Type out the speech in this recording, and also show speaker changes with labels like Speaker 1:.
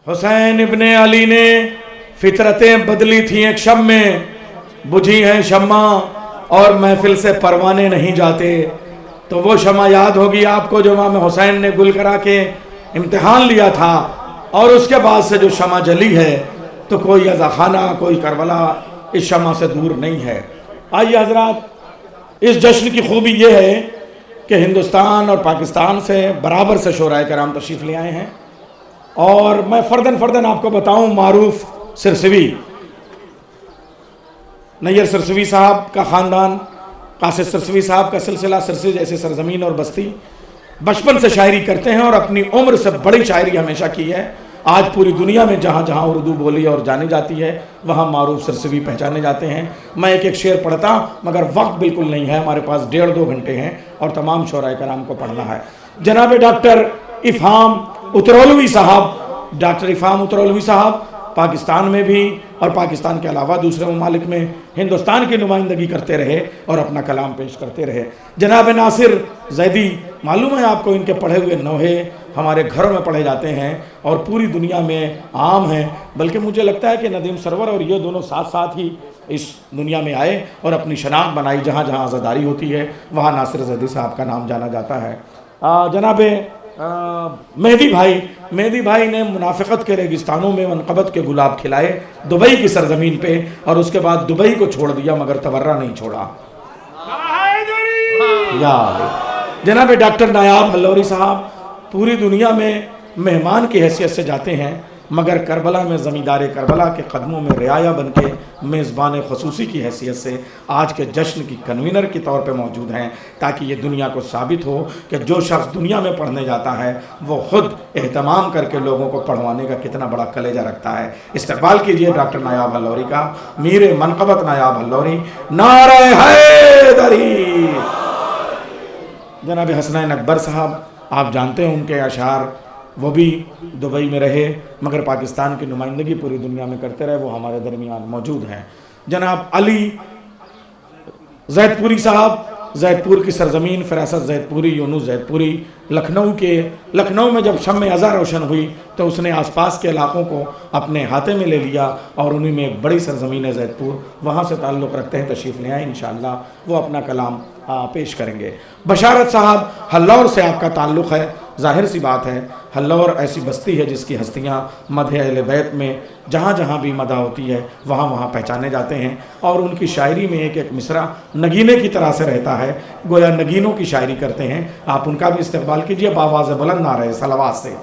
Speaker 1: حسین ابن علی نے فطرتیں بدلی تھیں ایک شب میں، بجھی ہیں شمع اور محفل سے پروانے نہیں جاتے. تو وہ شمع یاد ہوگی آپ کو جو امام حسین نے گل کرا کے امتحان لیا تھا، اور اس کے بعد سے جو شمع جلی ہے تو کوئی عزاخانہ، کوئی کربلا اس شمع سے دور نہیں ہے. آئیے حضرات، اس جشن کی خوبی یہ ہے کہ ہندوستان اور پاکستان سے برابر سے شعراء کرام تشریف لے آئے ہیں. اور میں فردن آپ کو بتاؤں، معروف سرسوی، نیر سرسوی صاحب کا خاندان، قاصد سرسوی صاحب کا سلسلہ، سرسی جیسے سرزمین اور بستی، بچپن سے شاعری کرتے ہیں اور اپنی عمر سے بڑی شاعری ہمیشہ کی ہے. آج پوری دنیا میں جہاں جہاں اردو بولی اور جانی جاتی ہے وہاں معروف سرسوی پہچانے جاتے ہیں. میں ایک شعر پڑھتا مگر وقت بالکل نہیں ہے، ہمارے پاس 1.5-2 گھنٹے ہیں اور تمام شعراء کرام کو پڑھنا ہے. جناب ڈاکٹر افہام اترولوی صاحب، ڈاکٹر افہام اترولوی صاحب پاکستان میں بھی اور پاکستان کے علاوہ دوسرے ممالک میں ہندوستان کی نمائندگی کرتے رہے اور اپنا کلام پیش کرتے رہے. جناب ناصر زیدی، معلوم ہے آپ کو، ان کے پڑھے ہوئے نوحے ہمارے گھروں میں پڑھے جاتے ہیں اور پوری دنیا میں عام ہیں. بلکہ مجھے لگتا ہے کہ ندیم سرور اور یہ دونوں ساتھ ساتھ ہی اس دنیا میں آئے اور اپنی شناخت بنائی. جہاں جہاں عزاداری ہوتی ہے وہاں ناصر زیدی صاحب کا نام جانا جاتا ہے. جناب مہدی بھائی نے منافقت کے ریگستانوں میں منقبت کے گلاب کھلائے دبئی کی سرزمین پہ، اور اس کے بعد دبئی کو چھوڑ دیا مگر تورہ نہیں چھوڑا. جناب ڈاکٹر نایاب ہلوری صاحب پوری دنیا میں مہمان کی حیثیت سے جاتے ہیں مگر کربلا میں زمیندار کربلا کے قدموں میں رعایا بن کے میزبان خصوصی کی حیثیت سے آج کے جشن کی کنوینر کے طور پہ موجود ہیں، تاکہ یہ دنیا کو ثابت ہو کہ جو شخص دنیا میں پڑھنے جاتا ہے وہ خود اہتمام کر کے لوگوں کو پڑھوانے کا کتنا بڑا کلیجہ رکھتا ہے. استقبال کیجئے ڈاکٹر نایاب ہلوری کا. میر منقبت نایاب ہلوری، نعرہ حیدری. جناب حسنین اکبر صاحب، آپ جانتے ہیں ان کے اشعار، وہ بھی دبئی میں رہے مگر پاکستان کی نمائندگی پوری دنیا میں کرتے رہے، وہ ہمارے درمیان موجود ہیں. جناب علی زید پوری صاحب، زید پور کی سرزمین، فراست زید پوری، یونس زید پوری، لکھنؤ میں جب شمع ازاں روشن ہوئی تو اس نے آس پاس کے علاقوں کو اپنے احاطے میں لے لیا اور انہی میں ایک بڑی سرزمین ہے زید پور، وہاں سے تعلق رکھتے ہیں. تشریف لے آئیں، انشاءاللہ وہ اپنا کلام پیش کریں گے. بشارت صاحب، ہلور سے آپ کا تعلق ہے، ظاہر سی بات ہے، ہلور ایسی بستی ہے جس کی ہستیاں مدح اہل بیت میں جہاں جہاں بھی مدح ہوتی ہے وہاں وہاں پہچانے جاتے ہیں، اور ان کی شاعری میں ایک ایک مصرع نگینے کی طرح سے رہتا ہے، گویا نگینوں کی شاعری کرتے ہیں. آپ ان کا بھی استقبال کیجئے بآواز بلند نعرہ صلوات سے.